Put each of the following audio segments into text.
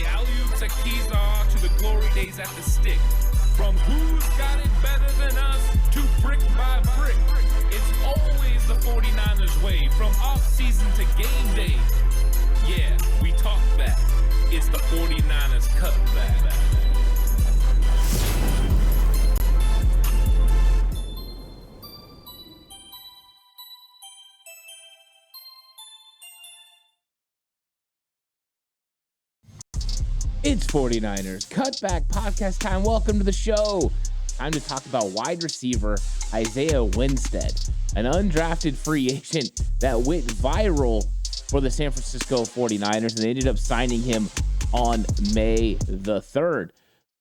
the alley-oops at Kezar to the glory days at the stick. From who's got it better than us to brick by brick. It's always the 49ers way, from off-season to game day. Yeah, we talk back. It's the 49ers Cutback. It's 49ers Cutback Podcast time. Welcome to the show. Time to talk about wide receiver Isaiah Winstead, an undrafted free agent that went viral for the San Francisco 49ers, and they ended up signing him on May the 3rd.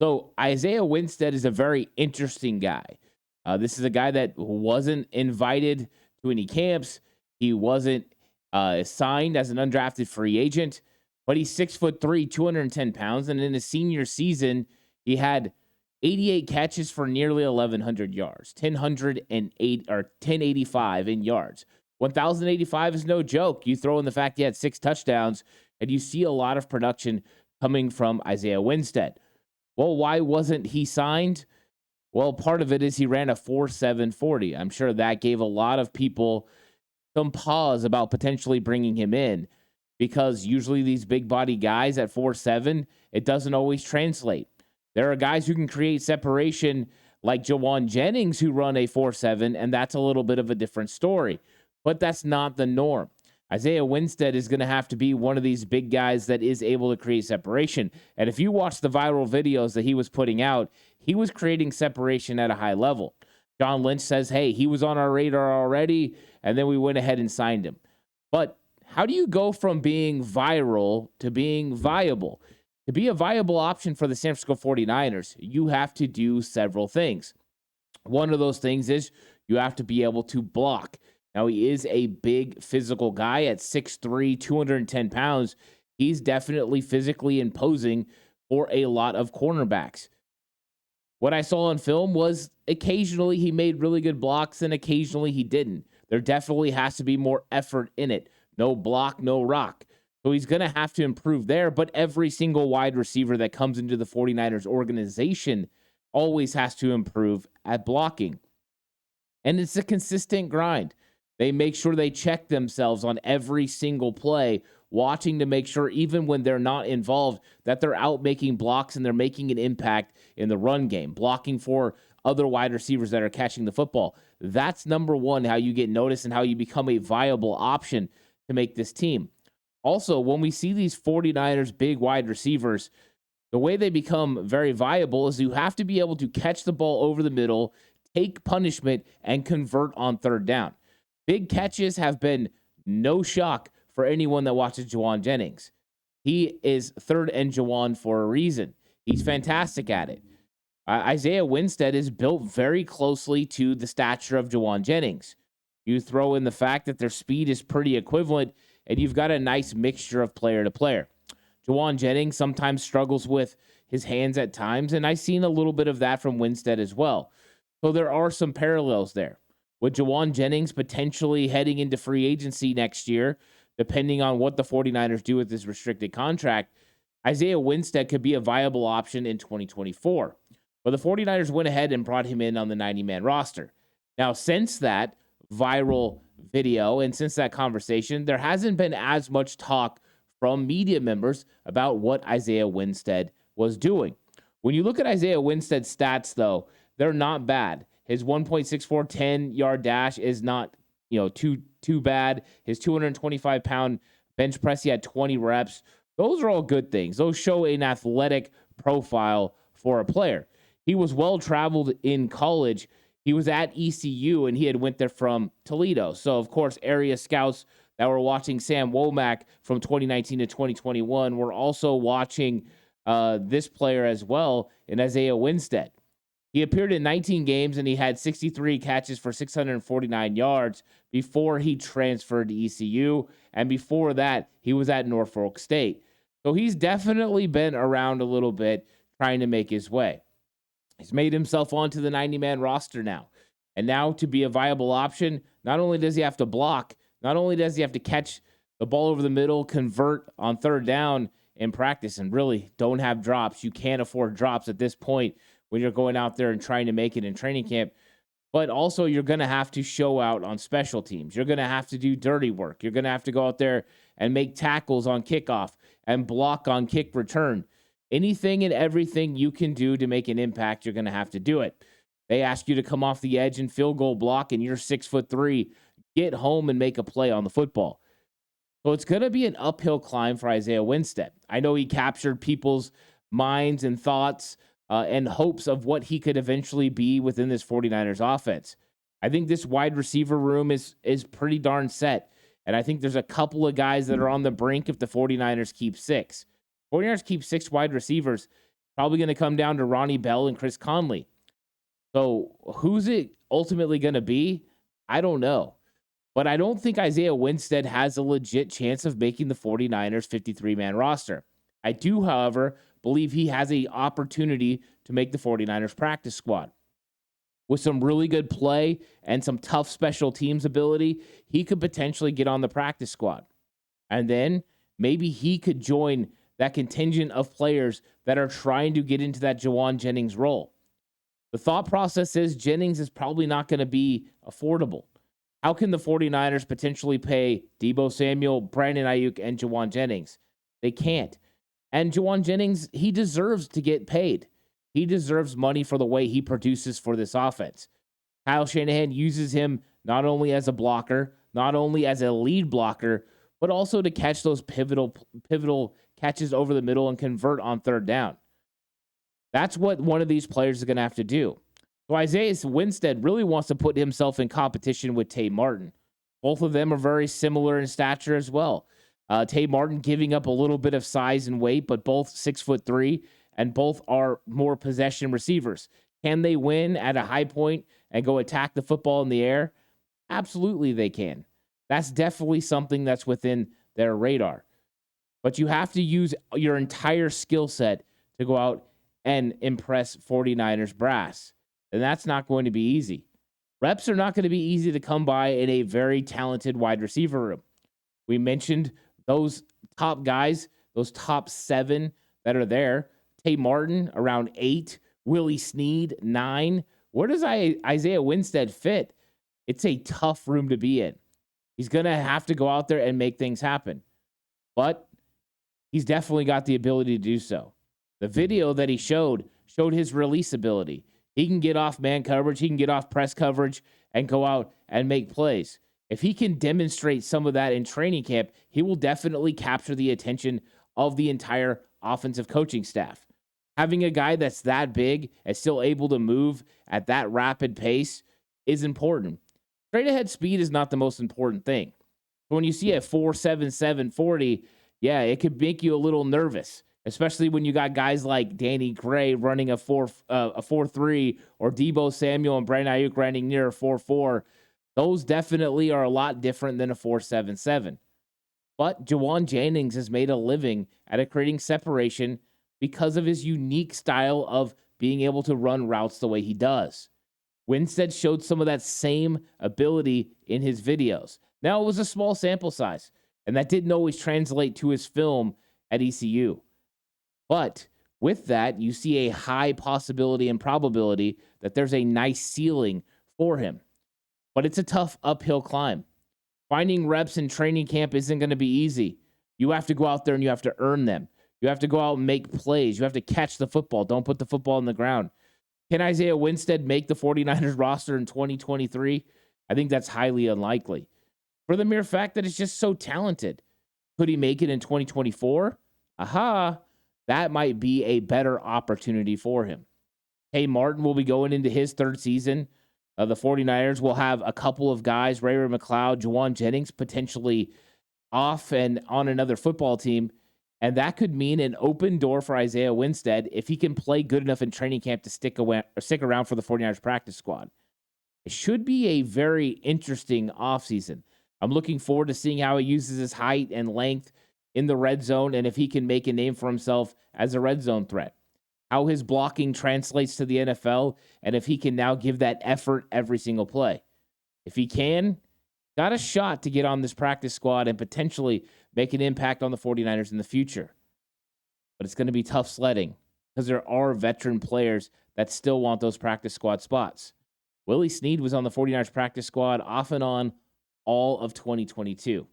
So Isaiah Winstead is a very interesting guy. This is a guy that wasn't invited to any camps. He wasn't signed as an undrafted free agent. But he's 6'3", 210 pounds, and in his senior season, he had 88 catches for nearly 1,100 yards, 1,085 in yards. 1,085 is no joke. You throw in the fact he had 6 touchdowns, and you see a lot of production coming from Isaiah Winstead. Well, why wasn't he signed? Well, part of it is he ran a 4.7 40. I'm sure that gave a lot of people some pause about potentially bringing him in, because usually these big body guys at 4.7, it doesn't always translate. There are guys who can create separation like Jauan Jennings who run a 4.7, and that's a little bit of a different story. But that's not the norm. Isaiah Winstead is going to have to be one of these big guys that is able to create separation. And if you watch the viral videos that he was putting out, he was creating separation at a high level. John Lynch says, hey, he was on our radar already, and then we went ahead and signed him. But how do you go from being viral to being viable? To be a viable option for the San Francisco 49ers, you have to do several things. One of those things is you have to be able to block. Now, he is a big physical guy at 6'3", 210 pounds. He's definitely physically imposing for a lot of cornerbacks. What I saw on film was occasionally he made really good blocks and occasionally he didn't. There definitely has to be more effort in it. No block, no rock. So he's going to have to improve there, but every single wide receiver that comes into the 49ers organization always has to improve at blocking. And it's a consistent grind. They make sure they check themselves on every single play, watching to make sure even when they're not involved that they're out making blocks and they're making an impact in the run game, blocking for other wide receivers that are catching the football. That's number one, how you get noticed and how you become a viable option to make this team. Also, when we see these 49ers big wide receivers, the way they become very viable is you have to be able to catch the ball over the middle, take punishment, and convert on third down. Big catches have been no shock for anyone that watches Jauan Jennings. He is third and Jauan for a reason. He's fantastic at it. Isaiah Winstead is built very closely to the stature of Jauan Jennings. You throw in the fact that their speed is pretty equivalent, and you've got a nice mixture of player to player. Jauan Jennings sometimes struggles with his hands at times, and I've seen a little bit of that from Winstead as well. So there are some parallels there. With Jauan Jennings potentially heading into free agency next year, depending on what the 49ers do with this restricted contract, Isaiah Winstead could be a viable option in 2024. But the 49ers went ahead and brought him in on the 90-man roster. Now, since that viral video and since that conversation, there hasn't been as much talk from media members about what Isaiah Winstead was doing. When you look at Isaiah Winstead's stats, though, they're not bad. His 1.64 10-yard dash is not, too bad. His 225-pound bench press, he had 20 reps. Those are all good things. Those show an athletic profile for a player. He was well-traveled in college. He was at ECU, and he had went there from Toledo. So, of course, area scouts that were watching Sam Womack from 2019 to 2021 were also watching this player as well in Isaiah Winstead. He appeared in 19 games, and he had 63 catches for 649 yards before he transferred to ECU. And before that, he was at Norfolk State. So he's definitely been around a little bit trying to make his way. He's made himself onto the 90-man roster now. And now to be a viable option, not only does he have to block, not only does he have to catch the ball over the middle, convert on third down, in practice and really don't have drops. You can't afford drops at this point when you're going out there and trying to make it in training camp. But also, you're going to have to show out on special teams. You're going to have to do dirty work. You're going to have to go out there and make tackles on kickoff and block on kick return. Anything and everything you can do to make an impact, you're going to have to do it. They ask you to come off the edge and field goal block, and you're 6'3". Get home and make a play on the football. So it's going to be an uphill climb for Isaiah Winstead. I know he captured people's minds and thoughts and hopes of what he could eventually be within this 49ers offense. I think this wide receiver room is pretty darn set. And I think there's a couple of guys that are on the brink if the 49ers keep 6. 49ers keep 6 wide receivers. Probably going to come down to Ronnie Bell and Chris Conley. So who's it ultimately going to be? I don't know. But I don't think Isaiah Winstead has a legit chance of making the 49ers 53-man roster. I do, however, believe he has an opportunity to make the 49ers practice squad. With some really good play and some tough special teams ability, he could potentially get on the practice squad. And then maybe he could join that contingent of players that are trying to get into that Jauan Jennings role. The thought process is Jennings is probably not going to be affordable. How can the 49ers potentially pay Deebo Samuel, Brandon Ayuk, and Jauan Jennings? They can't. And Jauan Jennings, he deserves to get paid. He deserves money for the way he produces for this offense. Kyle Shanahan uses him not only as a blocker, not only as a lead blocker, but also to catch those pivotal catches over the middle and convert on third down. That's what one of these players is going to have to do. So Isaiah Winstead really wants to put himself in competition with Tay Martin. Both of them are very similar in stature as well. Tay Martin giving up a little bit of size and weight, but both 6'3", and both are more possession receivers. Can they win at a high point and go attack the football in the air? Absolutely they can. That's definitely something that's within their radar. But you have to use your entire skill set to go out and impress 49ers brass. And that's not going to be easy. Reps are not going to be easy to come by in a very talented wide receiver room. We mentioned those top guys, those top 7 that are there. Tay Martin around 8, Willie Snead 9. Where does Isaiah Winstead fit? It's a tough room to be in. He's going to have to go out there and make things happen. But he's definitely got the ability to do so. The video that he showed his release ability. He can get off man coverage, he can get off press coverage, and go out and make plays. If he can demonstrate some of that in training camp, he will definitely capture the attention of the entire offensive coaching staff. Having a guy that's that big and still able to move at that rapid pace is important. Straight ahead speed is not the most important thing. When you see a 4.77 40, yeah, it could make you a little nervous, especially when you got guys like Danny Gray running a 4.3 or Deebo Samuel and Brandon Ayuk running near a 4.4. Those definitely are a lot different than a 4.77. But Jauan Jennings has made a living at creating separation because of his unique style of being able to run routes the way he does. Winstead showed some of that same ability in his videos. Now, it was a small sample size, and that didn't always translate to his film at ECU. But with that, you see a high possibility and probability that there's a nice ceiling for him. But it's a tough uphill climb. Finding reps in training camp isn't going to be easy. You have to go out there and you have to earn them. You have to go out and make plays. You have to catch the football. Don't put the football on the ground. Can Isaiah Winstead make the 49ers roster in 2023? I think that's highly unlikely. For the mere fact that it's just so talented. Could he make it in 2024? Aha! That might be a better opportunity for him. Tay Martin will be going into his 3rd season. The 49ers will have a couple of guys, Ray McLeod, Jauan Jennings, potentially off and on another football team. And that could mean an open door for Isaiah Winstead if he can play good enough in training camp to stick around for the 49ers practice squad. It should be a very interesting offseason. I'm looking forward to seeing how he uses his height and length in the red zone and if he can make a name for himself as a red zone threat. How his blocking translates to the NFL, and if he can now give that effort every single play. If he can, got a shot to get on this practice squad and potentially make an impact on the 49ers in the future. but it's going to be tough sledding because there are veteran players that still want those practice squad spots. Willie Snead was on the 49ers practice squad off and on all of 2022.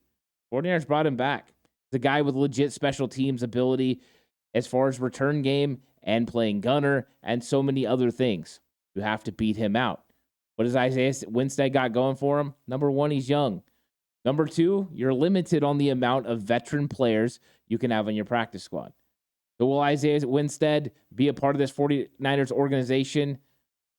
49ers brought him back. The guy with legit special teams ability as far as return game and playing gunner and so many other things. You have to beat him out. What does Isaiah Winstead got going for him? Number one, he's young. Number two, you're limited on the amount of veteran players you can have on your practice squad. So will Isaiah Winstead be a part of this 49ers organization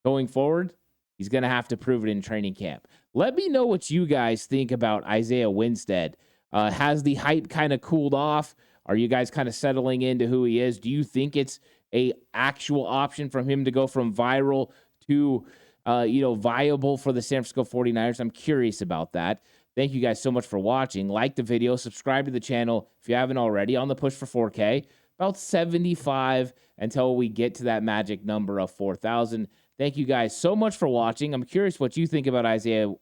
going forward? He's going to have to prove it in training camp. Let me know what you guys think about Isaiah Winstead. Has the hype kind of cooled off? Are you guys kind of settling into who he is? Do you think it's a actual option from him to go from viral to viable for the San Francisco 49ers? I'm curious about that. Thank you guys so much for watching. Like the video, subscribe to the channel if you haven't already. On the push for 4K, about 75 until we get to that magic number of 4,000. Thank you guys so much for watching. I'm curious what you think about Isaiah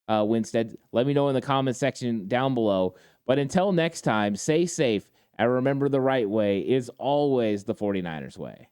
Winstead. Let me know in the comment section down below. But until next time, stay safe and remember the right way is always the 49ers way.